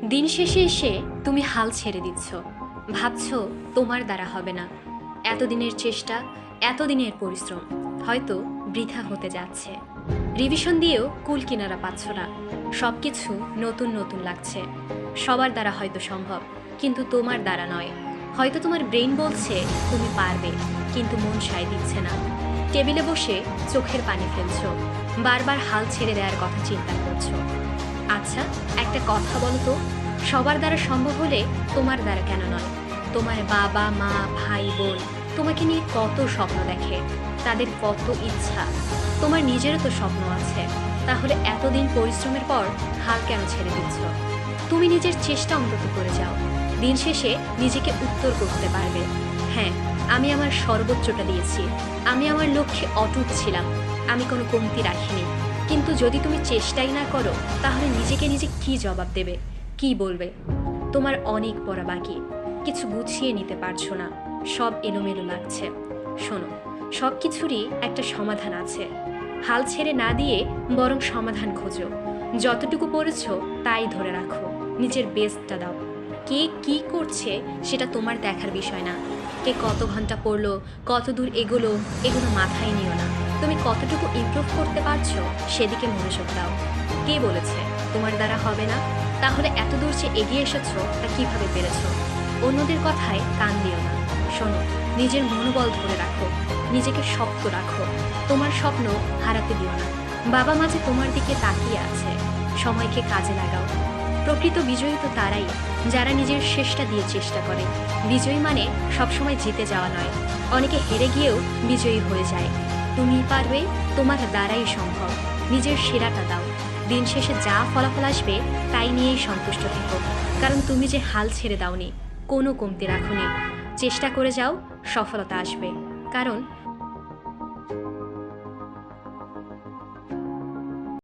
দিন শেষে এসে তুমি হাল ছেড়ে দিচ্ছ, ভাবছো তোমার দ্বারা হবে না। এতদিনের চেষ্টা, এতদিনের পরিশ্রম হয়তো বৃথা হতে যাচ্ছে। রিভিশন দিয়েও কুল কিনারা পাচ্ছ না। সব কিছু নতুন নতুন লাগছে। সবার দ্বারা হয়তো সম্ভব, কিন্তু তোমার দ্বারা নয়। হয়তো তোমার ব্রেইন বলছে তুমি পারবে, কিন্তু মন সায় দিচ্ছে না। টেবিলে বসে চোখের পানি ফেলছো, বারবার হাল ছেড়ে দেওয়ার কথা চিন্তা করছো। আচ্ছা, একটা কথা বলো তো, সবার দ্বারা সম্ভব হলে তোমার দ্বারা কেন নয়? তোমার বাবা মা ভাই বোন তোমাকে নিয়ে কত স্বপ্ন দেখে, তাদের কত ইচ্ছা। তোমার নিজেরও তো স্বপ্ন আছে। তাহলে এতদিন পরিশ্রমের পর হাল কেন ছেড়ে দিচ্ছ? তুমি নিজের চেষ্টা অন্তত করে যাও। দিন শেষে নিজেকে উত্তর করতে পারবে, হ্যাঁ, আমি আমার সর্বোচ্চটা দিয়েছি, আমি আমার লক্ষ্যে অটুট ছিলাম, আমি কোনো কমতি রাখিনি। কিন্তু যদি তুমি চেষ্টাই না করো, তাহলে নিজেকে নিজে কি জবাব দেবে, কি বলবে? তোমার অনেক পড়া বাকি, কিছু গুছিয়ে নিতে পারছো না, সব এলোমেলো লাগছে। শোনো, সব কিছুরই একটা সমাধান আছে। হাল ছেড়ে না দিয়ে বরং সমাধান খোঁজো। যতটুকু পড়েছো তাই ধরে রাখো, নিজের বেস্টটা দাও। কে কি করছে সেটা তোমার দেখার বিষয় না। কে কত ঘন্টা পড়লো, কত দূর এগোলো, এগুলো মাথায় নিও না। তুমি কতটুকু ইমপ্রুভ করতে পারছো সেদিকে মনোযোগ দাও। কে বলেছে তোমার দ্বারা হবে না? তাহলে এত দূর যে এগিয়ে এসেছো তা কিভাবে পেরেছো? অন্যদের কথায় কান দিও না। শোনো, নিজের মনোবল ধরে রাখো, নিজেকে শক্ত রাখো। তোমার স্বপ্ন হারাতে দিও না। বাবা মা যে তোমার দিকে তাকিয়ে আছে, সময়কে কাজে লাগাও। প্রকৃত বিজয়ী তো তারাই যারা নিজের শেষটা দিয়ে চেষ্টা করে। বিজয়ী মানে সবসময় জিতে যাওয়া নয়, অনেকে হেরে গিয়েও বিজয়ী হয়ে যায়। তুমি পারবে, তোমার দ্বারাই সম্ভব। নিজের সেরাটা দাও। দিন শেষে যা ফলাফল আসবে তাই নিয়েই সন্তুষ্ট থেকো। কারণ তুমি যে হাল ছেড়ে দাওনি, কোনো কমতি রাখোনি। চেষ্টা করে যাও, সফলতা আসবে। কারণ